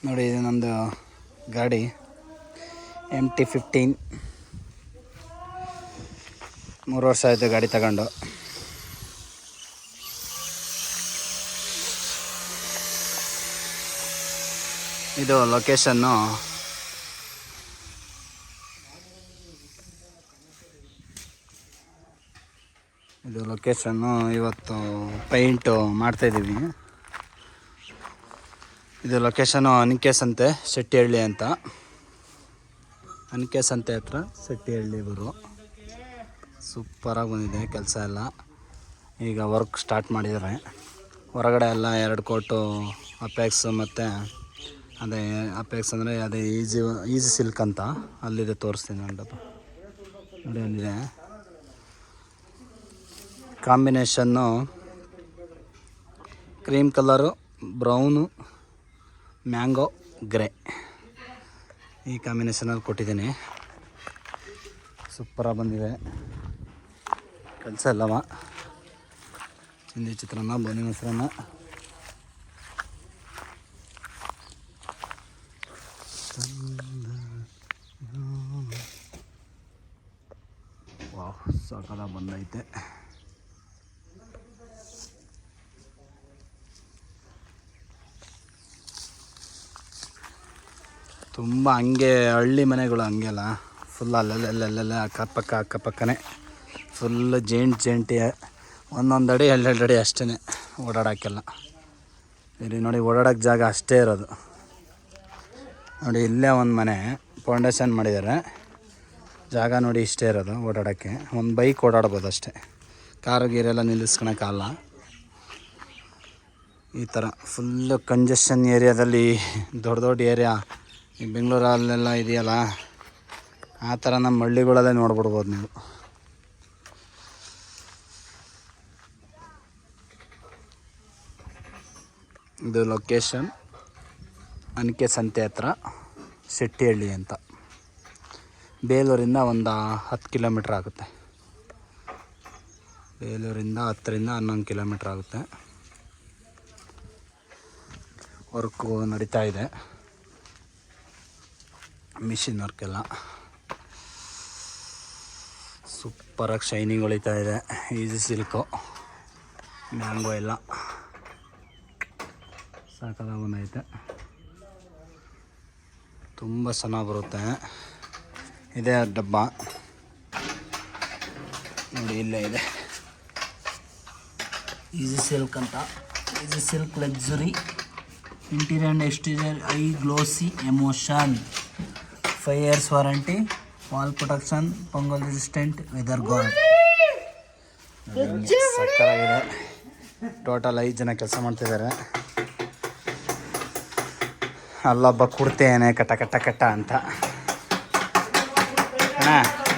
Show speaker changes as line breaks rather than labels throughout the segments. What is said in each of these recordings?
ನೋಡಿ, ಇದು ನಮ್ಮದು ಗಾಡಿ MT-15. 3 ವರ್ಷ ಆಯಿತು ಗಾಡಿ ತಗೊಂಡು. ಇದು ಲೊಕೇಶನ್ನು ಇವತ್ತು ಪೈಂಟು ಮಾಡ್ತಾಯಿದ್ದೀವಿ. ಇದು ಲೊಕೇಶನ್ನು ಅನಿಕೆ ಸಂತೆ, ಶೆಟ್ಟಿಹಳ್ಳಿ ಅಂತ. ಅನಿಕೆ ಸಂತೆ ಹತ್ರ ಶೆಟ್ಟಿಹಳ್ಳಿ ಊರು. ಸೂಪರಾಗಿ ಬಂದಿದೆ ಕೆಲಸ ಎಲ್ಲ. ಈಗ ವರ್ಕ್ ಸ್ಟಾರ್ಟ್ ಮಾಡಿದ್ದಾರೆ. ಹೊರಗಡೆ ಎಲ್ಲ 2 ಕೋಟು ಅಪೆಕ್ಸ್ ಮತ್ತು ಅದೇ ಅಪೆಕ್ಸ್ ಅಂದರೆ ಅದೇ ಈಸಿ ಸಿಲ್ಕ್ ಅಂತ ಅಲ್ಲಿದೆ, ತೋರಿಸ್ತೀನಿ ನೋಡಪ್ಪ. ನೋಡಿ ಅಲ್ಲಿದೆ. ಕಾಂಬಿನೇಷನ್ನು cream colour, brown, mango, grey ಈ ಕಾಂಬಿನೇಷನಲ್ಲಿ ಕೊಟ್ಟಿದ್ದೀನಿ. ಸೂಪರಾಗಿ ಬಂದಿದೆ ಕೆಲಸ ಎಲ್ಲವ. ಚಿಂದಿ ಚಿತ್ರಾನ್ನ, ಬೋನಿ ಮೊಸರನ್ನ, ವಾಹ್ ಸಾಕಾಗ ಬಂದೈತೆ. ತುಂಬ ಹಂಗೆ ಹಳ್ಳಿ ಮನೆಗಳು ಹಂಗೆಲ್ಲ ಫುಲ್ ಅಲ್ಲೆಲ್ಲ ಅಕ್ಕಪಕ್ಕನೇ ಫುಲ್ ಜೇಂಟಿ ಒಂದೊಂದು ಅಡಿ 2 ಅಡಿ ಅಷ್ಟೇ ಓಡಾಡೋಕ್ಕೆಲ್ಲ. ಇಲ್ಲಿ ನೋಡಿ, ಓಡಾಡೋಕ್ಕೆ ಜಾಗ ಅಷ್ಟೇ ಇರೋದು. ನೋಡಿ ಇಲ್ಲೇ ಒಂದು ಮನೆ ಫೌಂಡೇಶನ್ ಮಾಡಿದ್ದಾರೆ. ಜಾಗ ನೋಡಿ ಇಷ್ಟೇ ಇರೋದು ಓಡಾಡೋಕ್ಕೆ. ಒಂದು ಬೈಕ್ ಓಡಾಡ್ಬೋದು ಅಷ್ಟೇ, ಕಾರು ಗೀರೆಲ್ಲ ನಿಲ್ಲಿಸ್ಕೊಳಕ್ಕಾಗಲ್ಲ. ಈ ಥರ ಫುಲ್ಲು ಕಂಜೆಷನ್ ಏರಿಯಾದಲ್ಲಿ, ದೊಡ್ಡ ಏರಿಯಾ ಈ ಬೆಂಗಳೂರಲ್ಲೆಲ್ಲ ಇದೆಯಲ್ಲ, ಆ ಥರ ನಮ್ಮ ಹಳ್ಳಿಗಳಲ್ಲೇ ನೋಡ್ಬಿಡ್ಬೋದು ನೀವು. ಇದು ಲೊಕೇಶನ್ ಅನಿಕೆ ಸಂತೆ ಹತ್ರ ಶೆಟ್ಟಿಹಳ್ಳಿ ಅಂತ. ಬೇಲೂರಿಂದ ಒಂದು 10 ಕಿಲೋಮೀಟ್ರ್ ಆಗುತ್ತೆ. ಬೇಲೂರಿಂದ 10ರಿಂದ 11 ಕಿಲೋಮೀಟ್ರ್ ಆಗುತ್ತೆ. ವರ್ಕು ನಡೀತಾ ಇದೆ, ಮಿಷಿನ್ ವರ್ಕೆಲ್ಲ ಸೂಪರಾಗಿ ಶೈನಿಂಗ್ ಹೊಳಿತಾ ಇದೆ. ಈಸಿ ಸಿಲ್ಕು, ಮ್ಯಾಂಗೋ ಎಲ್ಲ ಸಾಕಾಗ ಬಂದೈತೆ. ತುಂಬ ಚೆನ್ನಾಗಿ ಬರುತ್ತೆ. ಇದೇ ಡಬ್ಬ ನೋಡಿ, ಇಲ್ಲೇ ಇದೆ ಈಸಿ ಸಿಲ್ಕ್ ಅಂತ. Easy silk luxury interior and exterior high glossy emotion, 5 years warranty, wall protection, fungal resistant, weather guard. ಸಕ್ಕತ್ತಾಗಿದೆ. ಟೋಟಲ್ 5 ಜನ ಕೆಲಸ ಮಾಡ್ತಿದ್ದಾರೆ. ಅಲ್ಲೊಬ್ಬ ಕೊಡ್ತೇನೆ ಕಟ್ಟ ಅಂತ. ಅಣ್ಣ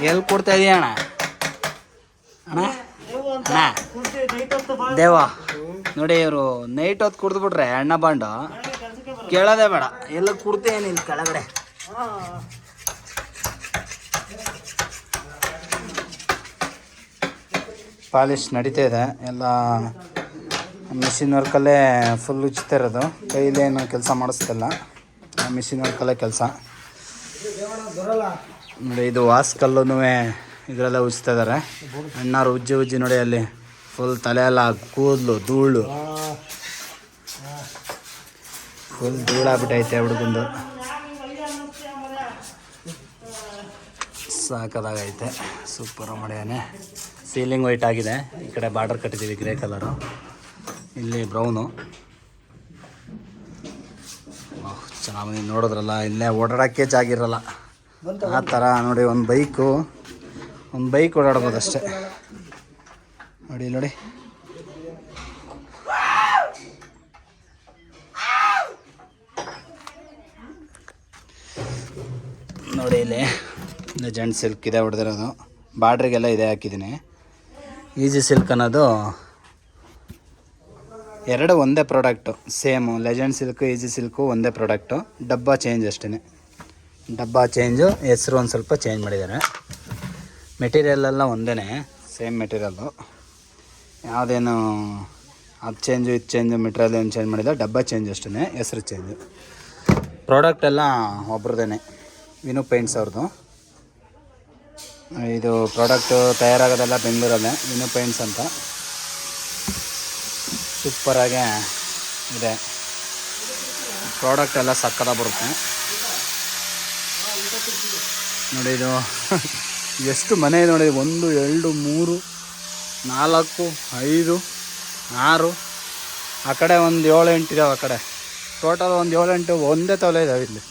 ಎಲ್ಲಿ ಕೊಡ್ತಾ ಇದೀಯ ಅಣ್ಣ? ದೇವ ನೋಡಿ, ಇವರು ನೈಟ್ ಹೊತ್ತು ಕುಡಿದ್ಬಿಟ್ರೆ ಅಣ್ಣ ಬಂಡು ಕೇಳೋದೇ ಬೇಡ, ಎಲ್ಲ ಕೊಡ್ತೇನೆ ಇಲ್ಲಿ ಕೆಳಗಡೆ. ಪಾಲಿಶ್ ನಡೀತಾ ಇದೆ ಎಲ್ಲ. ಮಿಷಿನ್ ವರ್ಕಲ್ಲೇ ಫುಲ್ ಉಜ್ತಾ ಇರೋದು, ಕೈಲೇನು ಕೆಲಸ ಮಾಡಿಸ್ತಿಲ್ಲ. ಮಿಷಿನ್ ವರ್ಕಲ್ಲೇ ಕೆಲಸ ನೋಡಿ. ಇದು ವಾಸ್ಕಲ್ಲೂ ಇದರಲ್ಲೇ ಉಜ್ತಾ ಇದ್ದಾರೆ. ಅಣ್ಣಾರು ಉಜ್ಜಿ ನೋಡಿ, ಅಲ್ಲಿ ಫುಲ್ ತಲೆ ಎಲ್ಲ ಕೂದಲು ಧೂಳು ಫುಲ್ ಧೂಳಾಗ್ಬಿಟ್ಟೈತೆ ಹುಡುಗಂದು. ಸಾಕದಾಗೈತೆ, ಸೂಪರ್ ಮಾಡ್ಯಾನೆ. ಸೀಲಿಂಗ್ ವೈಟ್ ಆಗಿದೆ. ಈ ಕಡೆ ಬಾರ್ಡರ್ ಕಟ್ಟಿದ್ದೀವಿ ಗ್ರೇ ಕಲರು, ಇಲ್ಲಿ ಬ್ರೌನು. ಚೆನ್ನಾಗಿ ನೋಡಿದ್ರಲ್ಲ, ಇಲ್ಲೇ ಓಡಾಡೋಕ್ಕೆ ಜಾಗ ಇರಲ್ಲ ಆ ಥರ ನೋಡಿ. ಒಂದು ಬೈಕ್ ಓಡಾಡ್ಬೋದು ಅಷ್ಟೇ. ನೋಡಿ ನೋಡಿ, ನೋಡಿ ಇಲ್ಲಿ ಲೆಜೆಂಡ್ ಸಿಲ್ಕ್ ಇದೆ ಹೊಡೆದಿರೋದು. ಬಾರ್ಡ್ರಿಗೆಲ್ಲ ಇದೆ ಹಾಕಿದ್ದೀನಿ. ಈಸಿ ಸಿಲ್ಕ್ ಅನ್ನೋದು 2 ಒಂದೇ product, same. Legend silk, easy silk ಒಂದೇ ಪ್ರಾಡಕ್ಟು, ಡಬ್ಬ ಚೇಂಜ್ ಅಷ್ಟೇ. ಡಬ್ಬ ಚೇಂಜು, ಹೆಸರು ಒಂದು ಸ್ವಲ್ಪ ಚೇಂಜ್ ಮಾಡಿದ್ದಾರೆ. ಮೆಟೀರಿಯಲೆಲ್ಲ ಒಂದೇ, ಸೇಮ್ ಮೆಟೀರಿಯಲ್ಲು. ಯಾವುದೇನು ಅದು ಚೇಂಜು ಇದು ಚೇಂಜು ಮೆಟೀರಿಯಲ್ ಏನು ಚೇಂಜ್ ಮಾಡಿಲ್ಲ. ಡಬ್ಬ ಚೇಂಜ್ ಅಷ್ಟೇ, ಹೆಸರು ಚೇಂಜು. ಪ್ರಾಡಕ್ಟ್ ಎಲ್ಲ ಒಬ್ರದ್ದೇನೆ, ವಿನು ಪೇಂಟ್ಸ್ ಅವ್ರದ್ದು. ಇದು ಪ್ರಾಡಕ್ಟು ತಯಾರಾಗೋದೆಲ್ಲ ಬೆಂಗಳೂರಲ್ಲೇ, ವಿನು ಪೇಂಟ್ಸ್ ಅಂತ. ಸೂಪರಾಗೆ ಇದೆ ಪ್ರಾಡಕ್ಟ್ ಎಲ್ಲ, ಸಕ್ಕತ್ತಾಗಿ ಬರುತ್ತೆ ನೋಡಿ. ಇದು ಎಷ್ಟು ಮನೆ ಇದೆ ನೋಡಿ, 1 2 3 4 5 6, ಆ ಕಡೆ ಒಂದು 7 8 ಇದಾವೆ. ಆ ಕಡೆ ಟೋಟಲ್ ಒಂದು 7 8 ಒಂದೇ ತೊಲೆ ಇದ್ದಾವೆ ಇಲ್ಲಿ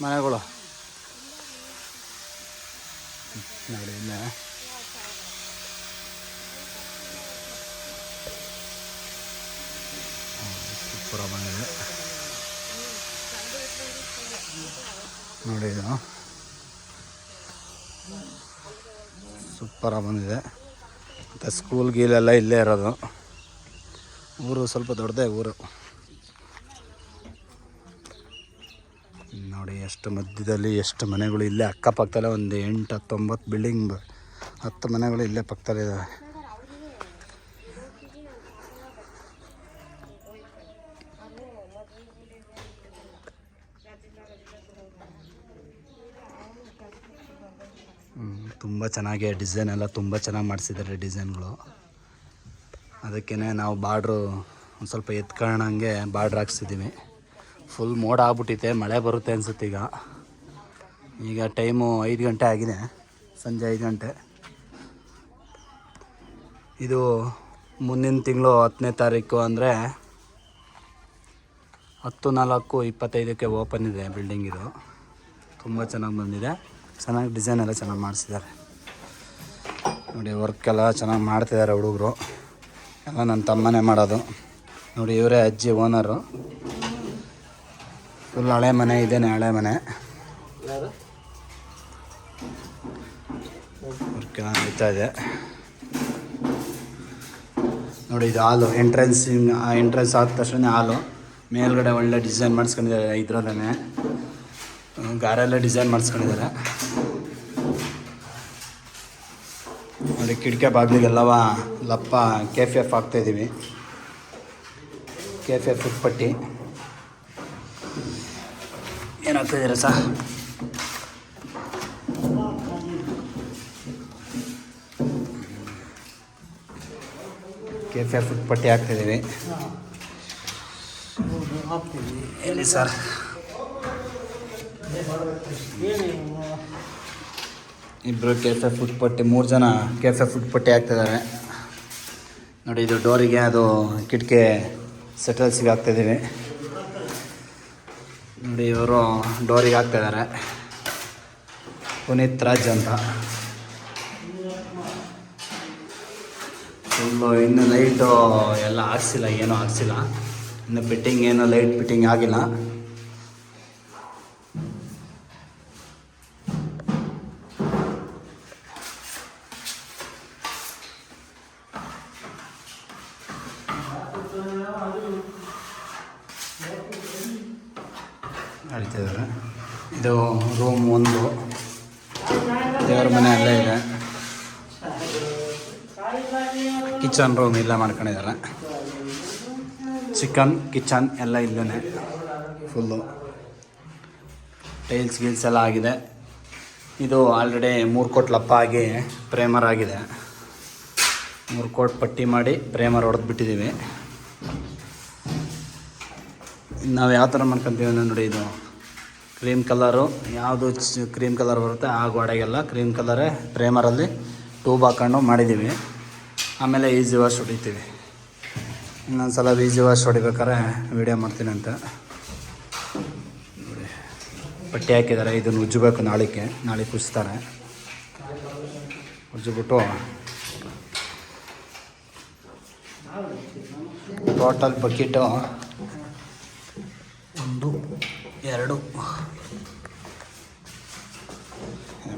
ಮನೆಗಳು ನೋಡಿ. ಇಲ್ಲೇ ಸೂಪರ ಬಂದಿದೆ ನೋಡಿ, ಇದು ಸೂಪರಾಗಿ ಬಂದಿದೆ. ಮತ್ತು ಸ್ಕೂಲ್ ಗೀಲೆಲ್ಲ ಇಲ್ಲೇ ಇರೋದು. ಊರು ಸ್ವಲ್ಪ ದೊಡ್ಡದೇ ಊರು ನೋಡಿ. ಎಷ್ಟು ಮಧ್ಯದಲ್ಲಿ ಎಷ್ಟು ಮನೆಗಳು ಇಲ್ಲೇ ಅಕ್ಕಪಕ್ಕದಲ್ಲೇ ಒಂದು 8 10 9 ಬಿಲ್ಡಿಂಗ್, 10 ಮನೆಗಳು ಇಲ್ಲೇ ಪಕ್ಕದಲ್ಲಿದ್ದಾವೆ. ತುಂಬ ಚೆನ್ನಾಗಿ ಡಿಸೈನ್ ಎಲ್ಲ ತುಂಬ ಚೆನ್ನಾಗಿ ಮಾಡಿಸಿದ್ದಾರೆ ಡಿಸೈನ್ಗಳು. ಅದಕ್ಕೇ ನಾವು ಬಾರ್ಡ್ರು ಒಂದು ಸ್ವಲ್ಪ ಎತ್ಕೊಳ್ಳೋಂಗೆ ಬಾರ್ಡ್ರ್ ಹಾಕ್ಸಿದ್ದೀವಿ. ಫುಲ್ ಮೋಡ ಆಗ್ಬಿಟ್ಟಿದೆ, ಮಳೆ ಬರುತ್ತೆ ಅನಿಸುತ್ತೆ. ಈಗ ಟೈಮು 5 ಗಂಟೆ ಆಗಿದೆ, ಸಂಜೆ 5 ಗಂಟೆ. ಇದು ಮುಂದಿನ ತಿಂಗಳು 10ನೇ ತಾರೀಕು ಅಂದರೆ 10/4/25ಕ್ಕೆ ಓಪನ್ ಇದೆ ಬಿಲ್ಡಿಂಗ್. ಇದು ತುಂಬ ಚೆನ್ನಾಗಿ ಬಂದಿದೆ, ಚೆನ್ನಾಗಿ ಡಿಸೈನ್ ಎಲ್ಲ ಚೆನ್ನಾಗಿ ಮಾಡಿಸಿದ್ದಾರೆ ನೋಡಿ. ವರ್ಕೆಲ್ಲ ಚೆನ್ನಾಗಿ ಮಾಡ್ತಿದ್ದಾರೆ ಹುಡುಗರು ಎಲ್ಲ. ನನ್ನ ತಮ್ಮನೇ ಮಾಡೋದು ನೋಡಿ. ಇವರೇ ಅಜ್ಜಿ ಓನರು. ಫುಲ್ ಹಳೆ ಮನೆ ಇದೇನೆ, ಹಳೆ ಮನೆ. ವರ್ಕೆಲ್ಲ ನಡೀತಾ ಇದೆ ನೋಡಿ. ಇದು ಹಾಲು ಎಂಟ್ರೆನ್ಸ್ ಆದ ತಕ್ಷಣ ಹಾಲು ಮೇಲ್ಗಡೆ ಒಳ್ಳೆ ಡಿಸೈನ್ ಮಾಡಿಸ್ಕೊಂಡಿದ್ದಾರೆ. ಇದ್ರಲ್ಲೇ ಗಾರೆಲ್ಲ ಡಿಸೈನ್ ಮಾಡಿಸ್ಕೊಂಡಿದ್ದಾರೆ ನೋಡಿ. ಕಿಟಕಿ ಬಾಗಿಲಿಗೆಲ್ಲವ ಲಪ್ಪ KFF ಹಾಕ್ತಾಯಿದ್ದೀವಿ. KFF ಫುಟ್ಪಟ್ಟಿ ಏನಾಗ್ತಾಯಿದ್ದೀರಾ ಸರ್? KFF ಫುಟ್ಪಟ್ಟಿ ಹಾಕ್ತಾಯಿದ್ದೀವಿ. ಎಲ್ಲಿ ಸರ್? ಇಬ್ಬರು KFF ಫುಟ್ಪಟ್ಟಿ, 3 ಜನ KFF ಫುಟ್ಪಟ್ಟಿ ಹಾಕ್ತಿದ್ದಾರೆ ನೋಡಿ. ಇದು ಡೋರಿಗೆ, ಅದು ಕಿಟಕಿ ಸೆಟಲ್ಸಿಗೆ ಹಾಕ್ತಾಯಿದ್ದೀವಿ ನೋಡಿ. ಇವರು ಡೋರಿಗೆ ಹಾಕ್ತಾಯಿದ್ದಾರೆ, ಪುನೀತ್ ರಾಜ್ ಅಂತ. ಫುಲ್ಲು ಇನ್ನು ಲೈಟು ಎಲ್ಲ ಹಾಕ್ಸಿಲ್ಲ, ಏನೂ ಹಾಕ್ಸಿಲ್ಲ ಇನ್ನು. ಫಿಟ್ಟಿಂಗ್ ಏನೂ ಲೈಟ್ ಫಿಟ್ಟಿಂಗ್ ಆಗಿಲ್ಲ. ನಡೀತಿದ್ದಾರೆ. ಇದು ರೂಮ್ 1, ದೇವ್ರ ಮನೆ ಅಲ್ಲೇ ಇದೆ. ಕಿಚನ್ ರೂಮ್ ಇಲ್ಲ ಮಾಡ್ಕೊಂಡಿದ್ದಾರೆ. ಚಿಕನ್ ಕಿಚನ್ ಎಲ್ಲ ಇಲ್ಲೇ. ಫುಲ್ಲು ಟೈಲ್ಸ್ ಗೀಲ್ಸ್ ಎಲ್ಲ ಆಗಿದೆ. ಇದು ಆಲ್ರೆಡಿ 3 ಕೋಟ್ ಲಪ್ಪ ಆಗಿ ಪ್ರೇಮರ್ ಆಗಿದೆ. 3 ಕೋಟ್ ಪಟ್ಟಿ ಮಾಡಿ ಪ್ರೇಮರ್ ಹೊಡೆದು ಬಿಟ್ಟಿದ್ದೀವಿ. ನಾವು ಯಾವ ಥರ ಮಾಡ್ಕೊತೀವಿ ಅಂದರೆ ನೋಡಿ, ಇದು ಕ್ರೀಮ್ ಕಲರು, ಯಾವುದು ಕ್ರೀಮ್ ಕಲರ್ ಬರುತ್ತೆ ಆ ಗೋಡೆಗೆಲ್ಲ ಕ್ರೀಮ್ ಕಲರೇ ಪ್ರೇಮರಲ್ಲಿ ಟ್ಯೂಬ್ ಹಾಕೊಂಡು ಮಾಡಿದ್ದೀವಿ. ಆಮೇಲೆ ಈಸಿ ವಾಶ್ ಹೊಡಿತೀವಿ. ಇನ್ನೊಂದು ಸಲ ಈಸಿ ವಾಶ್ ಹೊಡಿಬೇಕಾದ್ರೆ ವೀಡಿಯೋ ಮಾಡ್ತೀನಿ ಅಂತ ನೋಡಿ. ಪಟ್ಟಿ ಹಾಕಿದ್ದಾರೆ, ಇದನ್ನು ಉಜ್ಜಬೇಕು. ನಾಳೆ ಕುಚ್ತಾರೆ. ಉಜ್ಜಿಬಿಟ್ಟು ಟೋಟಲ್ ಬಕೆಟು 1 2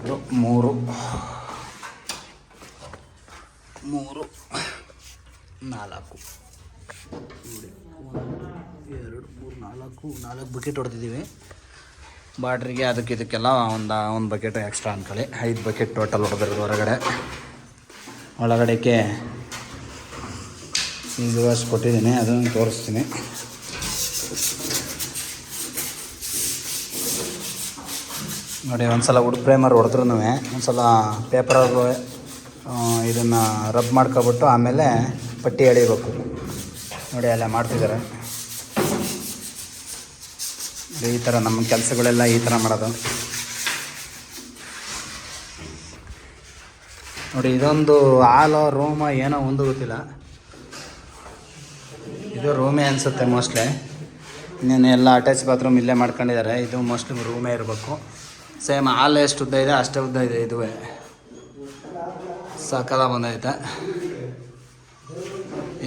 3 3 4 4 ಬಕೆಟ್ ಹೊಡೆದಿದ್ದೀವಿ ಬಾರ್ಡ್ರಿಗೆ. ಇದಕ್ಕೆಲ್ಲ ಒಂದು ಬಕೆಟ್ ಎಕ್ಸ್ಟ್ರಾ ಅಂದ್ಕೊಳ್ಳಿ. 5 ಬಕೆಟ್ ಟೋಟಲ್ ಹೊಡೆದಿರೋದು ಹೊರಗಡೆ. ಒಳಗಡೆಗೆ ಈಸಿ ವಾಶ್ ಕೊಟ್ಟಿದ್ದೀನಿ, ಅದನ್ನು ತೋರಿಸ್ತೀನಿ. ನೋಡಿ ಒಂದ್ಸಲ ವುಡ್ ಪ್ರೈಮರ್ ಹೊಡೆದ್ರೂ ಒಂದ್ಸಲ ಪೇಪರ್ ಇದನ್ನು ರಬ್ ಮಾಡ್ಕೊಬಿಟ್ಟು ಆಮೇಲೆ ಪಟ್ಟಿ ಎಳಿಬೇಕು. ನೋಡಿ ಅಲ್ಲ ಮಾಡ್ತಿದ್ದಾರೆ. ಈ ಥರ ನಮ್ಮ ಕೆಲಸಗಳೆಲ್ಲ ಈ ಥರ ಮಾಡೋದು. ನೋಡಿ ಇದೊಂದು ಹಾಲು ರೂಮ ಏನೋ ಒಂದು ಗೊತ್ತಿಲ್ಲ, ಇದು ರೂಮೇ ಅನಿಸುತ್ತೆ ಮೋಸ್ಟ್ಲಿ. ಇನ್ನೇನು ಎಲ್ಲ ಅಟ್ಯಾಚ್ ಬಾತ್ರೂಮ್ ಇಲ್ಲೇ ಮಾಡ್ಕೊಂಡಿದ್ದಾರೆ. ಇದು ಮೋಸ್ಟ್ಲಿ ರೂಮೇ ಇರಬೇಕು. ಸೇಮ್ ಹಾಲು ಎಷ್ಟು ಉದ್ದ ಇದೆ ಅಷ್ಟೇ ಉದ್ದ ಇದೆ. ಇದುವೇ ಸಾಕಲ್ಲ ಬಂದೈತೆ.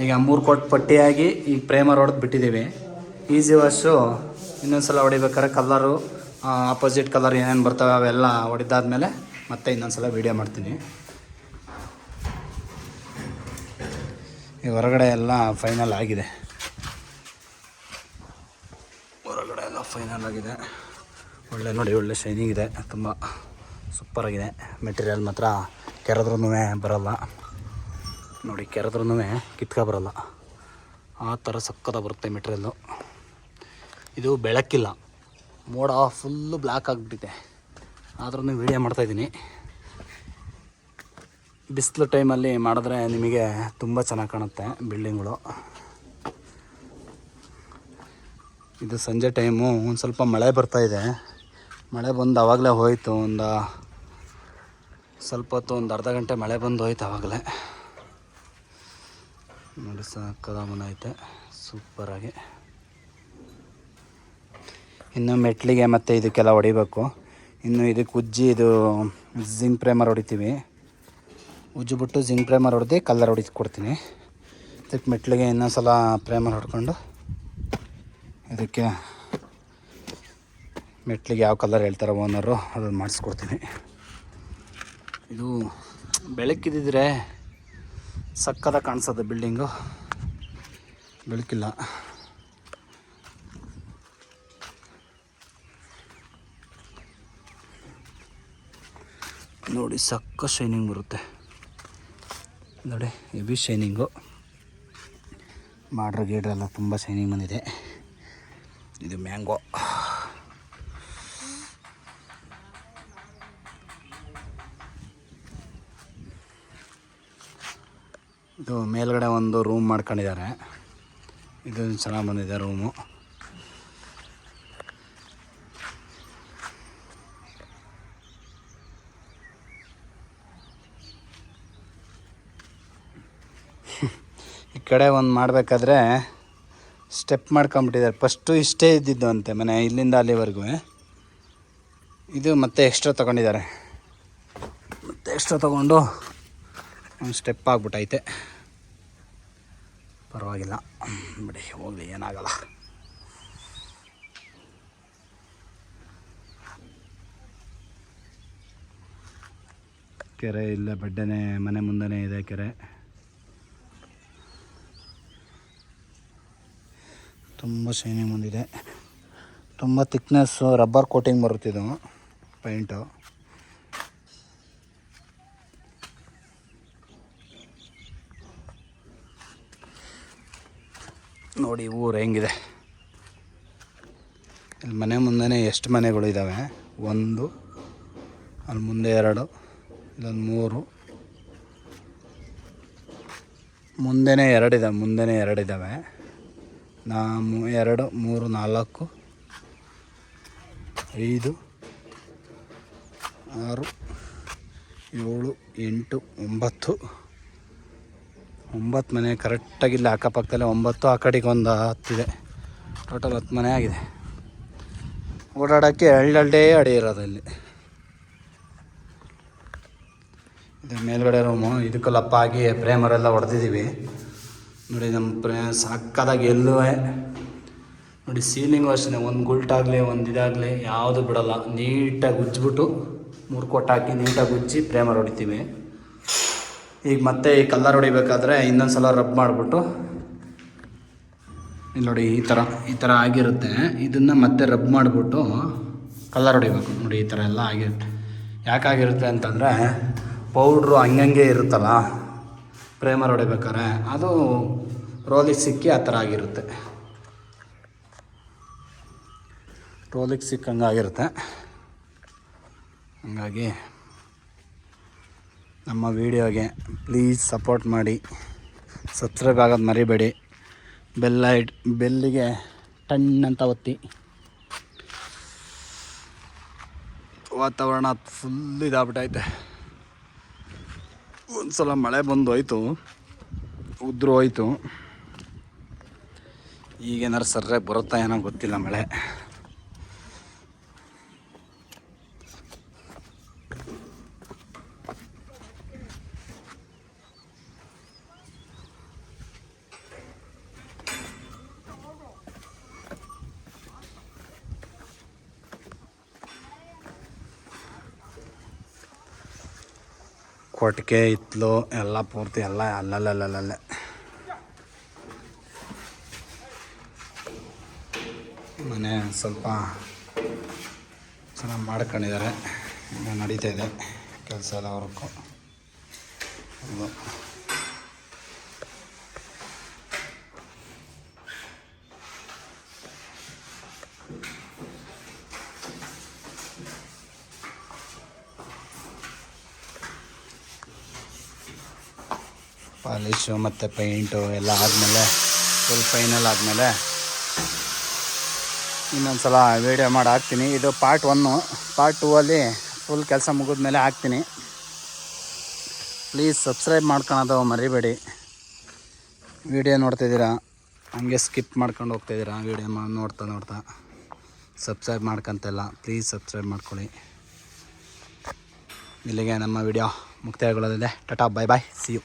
ಈಗ 3 ಕೋಟ್ ಪಟ್ಟಿಯಾಗಿ ಈಗ ಪ್ರೈಮರ್ ಹೊಡೆದು ಬಿಟ್ಟಿದ್ದೀವಿ. ಈಸಿ ವಾಶು ಇನ್ನೊಂದು ಸಲ ಹೊಡಿಬೇಕಾದ್ರೆ ಕಲರು ಆಪೋಸಿಟ್ ಕಲರ್ ಏನೇನು ಬರ್ತವೆ ಅವೆಲ್ಲ ಹೊಡೆದಾದ್ಮೇಲೆ ಮತ್ತೆ ಇನ್ನೊಂದು ಸಲ ವೀಡಿಯೋ ಮಾಡ್ತೀನಿ. ಈ ಹೊರಗಡೆ ಎಲ್ಲ ಫೈನಲ್ ಆಗಿದೆ. ಹೊರಗಡೆ ಎಲ್ಲ ಫೈನಲ್ ಆಗಿದೆ. ಒಳ್ಳೆ ನೋಡಿ, ಒಳ್ಳೆ ಶೈನಿಂಗ್ ಇದೆ, ತುಂಬ ಸೂಪರಾಗಿದೆ. ಮೆಟೀರಿಯಲ್ ಮಾತ್ರ ಕೆರೆದ್ರೂ ಬರೋಲ್ಲ ನೋಡಿ, ಕೆರೆದ್ರೂ ಕಿತ್ಕೊ ಬರೋಲ್ಲ, ಆ ಥರ ಸಕ್ಕತ್ತ ಬರುತ್ತೆ ಮೆಟೀರಿಯಲ್ಲು. ಇದು ಬೆಳಕಿಲ್ಲ, ಮೋಡ ಫುಲ್ಲು ಬ್ಲ್ಯಾಕ್ ಆಗಿಬಿಟ್ಟಿದೆ, ಆದ್ರೂ ವೀಡಿಯೋ ಮಾಡ್ತಾಯಿದ್ದೀನಿ. ಬಿಸಿಲು ಟೈಮಲ್ಲಿ ಮಾಡಿದ್ರೆ ನಿಮಗೆ ತುಂಬ ಚೆನ್ನಾಗಿ ಕಾಣುತ್ತೆ ಬಿಲ್ಡಿಂಗ್ಗಳು. ಇದು ಸಂಜೆ ಟೈಮು ಒಂದು ಸ್ವಲ್ಪ ಮಳೆ ಬರ್ತಾಯಿದೆ. ಮಳೆ ಬಂದು ಆವಾಗಲೇ ಹೋಯಿತು, ಒಂದು ಸ್ವಲ್ಪ ಹೊತ್ತು, ಒಂದು ಅರ್ಧ ಗಂಟೆ ಮಳೆ ಬಂದು ಹೋಯ್ತು ಆವಾಗಲೇ. ನೋಡಿ ಸಕ್ಕದ ಮನ ಐತೆ ಸೂಪರಾಗಿ. ಇನ್ನು ಮೆಟ್ಲಿಗೆ ಮತ್ತು ಇದಕ್ಕೆಲ್ಲ ಹೊಡಿಬೇಕು. ಇನ್ನು ಇದಕ್ಕೆ ಉಜ್ಜಿ ಇದು ಜಿಂಕ್ ಪ್ರೈಮರ್ ಹೊಡಿತೀವಿ. ಉಜ್ಜಿಬಿಟ್ಟು ಜಿಂಕ್ ಪ್ರೈಮರ್ ಹೊಡೆದು ಕಲರ್ ಹೊಡಿಸಿ ಕೊಡ್ತೀನಿ. ಇದಕ್ಕೆ ಮೆಟ್ಲಿಗೆ ಇನ್ನೊಂದು ಸಲ ಪ್ರೈಮರ್ ಹೊಡ್ಕೊಂಡು ಇದಕ್ಕೆ ಮೆಟ್ಲಿಗೆ ಯಾವ ಕಲರ್ ಹೇಳ್ತಾರೆ ಓನರು ಅದನ್ನು ಮಾಡಿಸ್ಕೊಡ್ತೀನಿ. ಇದು ಬೆಳಕಿದ್ದಿದ್ರೆ ಸಕ್ಕದ ಕಾಣಿಸೋದು ಬಿಲ್ಡಿಂಗು, ಬೆಳಕಿಲ್ಲ. ನೋಡಿ ಸಕ್ಕ ಶೈನಿಂಗ್ ಬರುತ್ತೆ ನೋಡಿ, ಹೆವಿ ಶೈನಿಂಗು. ಮಾಡ್ರೆ ಗೀಡ್ರೆಲ್ಲ ತುಂಬ ಶೈನಿಂಗ್ ಬಂದಿದೆ. ಇದು ಮ್ಯಾಂಗೋ. ಇದು ಮೇಲ್ಗಡೆ ಒಂದು ರೂಮ್ ಮಾಡ್ಕೊಂಡಿದ್ದಾರೆ. ಇದು ಚೆನ್ನಾಗಿ ಬಂದಿದೆ ರೂಮು. ಈ ಕಡೆ ಒಂದು ಮಾಡಬೇಕಾದ್ರೆ ಸ್ಟೆಪ್ ಮಾಡ್ಕೊಂಬಿಟ್ಟಿದ್ದಾರೆ. ಫಸ್ಟು ಇಷ್ಟೇ ಇದ್ದಿದ್ದು ಅಂತೆ ಮನೆ, ಇಲ್ಲಿಂದ ಅಲ್ಲಿವರೆಗೂ. ಇದು ಮತ್ತೆ ಎಕ್ಸ್ಟ್ರಾ ತೊಗೊಂಡಿದ್ದಾರೆ. ಮತ್ತೆ ಎಕ್ಸ್ಟ್ರಾ ತೊಗೊಂಡು ಒಂದು ಸ್ಟೆಪ್ ಆಗ್ಬಿಟ್ಟೈತೆ. ಪರವಾಗಿಲ್ಲ ಬಿಡಿ, ಹೋಗಲಿ, ಏನಾಗಲ್ಲ. ಕೆರೆ ಇಲ್ಲೇ ಬಡ್ಡೆನೇ ಮನೆ ಮುಂದೆನೇ ಇದೆ ಕೆರೆ. ತುಂಬ ಶೈನಿಂಗ್ ಬಂದಿದೆ, ತುಂಬ ತಿಕ್ನೆಸ್ಸು, ರಬ್ಬರ್ ಕೋಟಿಂಗ್ ಬರುತ್ತಿದ್ದು ಪೈಂಟು. ನೋಡಿ ಊರು ಹೆಂಗಿದೆ. ಇಲ್ಲಿ ಮನೆ ಮುಂದೆ ಎಷ್ಟು ಮನೆಗಳು ಇದ್ದಾವೆ, 1, ಅಲ್ಲಿ ಮುಂದೆ 2, ಇಲ್ಲೊಂದು 3, ಮುಂದೆನೇ 2 ಇದ್ದಾವೆ, ಮುಂದೆನೇ 2 ಇದ್ದಾವೆ. 2, 3, 4, 5, 6, 7, 8, 9 ಮನೆ ಕರೆಕ್ಟಾಗಿಲ್ಲ. ಅಕ್ಕಪಕ್ಕದಲ್ಲೇ 9, ಆ ಕಡೆಗೆ ಒಂದು 10 ಇದೆ. ಟೋಟಲ್ 10 ಮನೆ ಆಗಿದೆ. ಓಡಾಡೋಕ್ಕೆ ಎಳ್ಳೆ ಅಡಿ ಇರೋದು ಇಲ್ಲಿ. ಇದು ಮೇಲ್ಗಡೆ ರೂಮು. ಇದಕ್ಕೆಲ್ಲಪ್ಪ ಆಗಿ ಪ್ರೇಮರೆಲ್ಲ ಹೊಡೆದಿದ್ದೀವಿ ನೋಡಿ. ನಮ್ಮ ಸಾಕಾದಾಗ ಎಲ್ಲೂ ನೋಡಿ. ಸೀಲಿಂಗು ಅಷ್ಟೇ, ಒಂದು ಗುಲ್ಟಾಗಲಿ ಒಂದು ಇದಾಗಲಿ ಯಾವುದು ಬಿಡೋಲ್ಲ. ನೀಟಾಗಿ ಉಜ್ಜಿಬಿಟ್ಟು 3 ಕೋಟ್ ಹಾಕಿ ನೀಟಾಗಿ ಉಜ್ಜಿ ಪ್ರೇಮರ್ ಹೊಡಿತೀವಿ. ಈಗ ಮತ್ತೆ ಈ ಕಲರ್ ಹೊಡಿಬೇಕಾದ್ರೆ ಇನ್ನೊಂದು ಸಲ ರಬ್ ಮಾಡಿಬಿಟ್ಟು ಇಲ್ಲಿ ನೋಡಿ ಈ ಥರ ಆಗಿರುತ್ತೆ. ಇದನ್ನು ಮತ್ತೆ ರಬ್ ಮಾಡಿಬಿಟ್ಟು ಕಲರ್ ಹೊಡಿಬೇಕು ನೋಡಿ. ಈ ಥರ ಎಲ್ಲ ಆಗಿರುತ್ತೆ. ಯಾಕಾಗಿರುತ್ತೆ ಅಂತಂದರೆ ಪೌಡ್ರು ಹಂಗಂಗೆ ಇರುತ್ತಲ್ಲ ಪ್ರೈಮರ್ ಹೊಡಿಬೇಕಾದ್ರೆ, ಅದು ರೋಲಿಗೆ ಸಿಕ್ಕಿ ಆ ಥರ ಆಗಿರುತ್ತೆ. ರೋಲಿಗೆ ಸಿಕ್ಕಂಗೆ ಆಗಿರುತ್ತೆ. ಹಂಗಾಗಿ ನಮ್ಮ ವೀಡಿಯೋಗೆ ಪ್ಲೀಸ್ ಸಪೋರ್ಟ್ ಮಾಡಿ, ಸಬ್ಸ್ಕ್ರೈಬ್ ಆಗೋದು ಮರಿಬೇಡಿ, ಬೆಲ್ಲಿಗೆ ಟಣ್ ಅಂತ ಒತ್ತಿ. ವಾತಾವರಣ ಫುಲ್ ಇದಾಗ್ಬಿಟ್ಟೈತೆ. ಒಂದು ಸಲ ಮಳೆ ಬಂದು ಹೋಯ್ತು, ಉದ್ರು ಹೋಯ್ತು. ಈಗೇನಾರು ಸರ್ರೆ ಬರುತ್ತಾ ಏನೋ ಗೊತ್ತಿಲ್ಲ ಮಳೆ. ಕೊಟ್ಟಿಗೆ ಹಿತ್ತಲು ಎಲ್ಲ ಪೂರ್ತಿ ಎಲ್ಲ ಅಲ್ಲಲ್ಲಲ್ಲಲ್ಲೇ. ಮನೆ ಸ್ವಲ್ಪ ಚೆನ್ನಾಗಿ ಮಾಡ್ಕೊಂಡಿದ್ದಾರೆ. ಈಗ ನಡೀತಾ ಇದೆ ಕೆಲಸ ಎಲ್ಲ ವರ್ಕು. ಪಾಲಿಶು ಮತ್ತು ಪೇಂಟು ಎಲ್ಲ ಆದಮೇಲೆ, ಫುಲ್ ಫೈನಲ್ ಆದಮೇಲೆ ಇನ್ನೊಂದು ಸಲ ವೀಡಿಯೋ ಮಾಡಿ ಹಾಕ್ತೀನಿ. ಇದು ಪಾರ್ಟ್ 1. ಪಾರ್ಟ್ 2ಅಲ್ಲಿ ಫುಲ್ ಕೆಲಸ ಮುಗಿದ್ಮೇಲೆ ಹಾಕ್ತೀನಿ. ಪ್ಲೀಸ್ ಸಬ್ಸ್ಕ್ರೈಬ್ ಮಾಡ್ಕೊಳೋದು ಮರಿಬೇಡಿ. ವೀಡಿಯೋ ನೋಡ್ತಾಯಿದ್ದೀರಾ, ಹಂಗೆ ಸ್ಕಿಪ್ ಮಾಡ್ಕೊಂಡು ಹೋಗ್ತಾಯಿದ್ದೀರಾ. ವೀಡಿಯೋ ನೋಡ್ತಾ ಸಬ್ಸ್ಕ್ರೈಬ್ ಮಾಡ್ಕೊತಿಲ್ಲ. ಪ್ಲೀಸ್ ಸಬ್ಸ್ಕ್ರೈಬ್ ಮಾಡ್ಕೊಳ್ಳಿ. ಇಲ್ಲಿಗೆ ನಮ್ಮ ವಿಡಿಯೋ ಮುಕ್ತಾಯಗೊಳ್ಳೋದಿದೆ. Tata, bye bye, see you.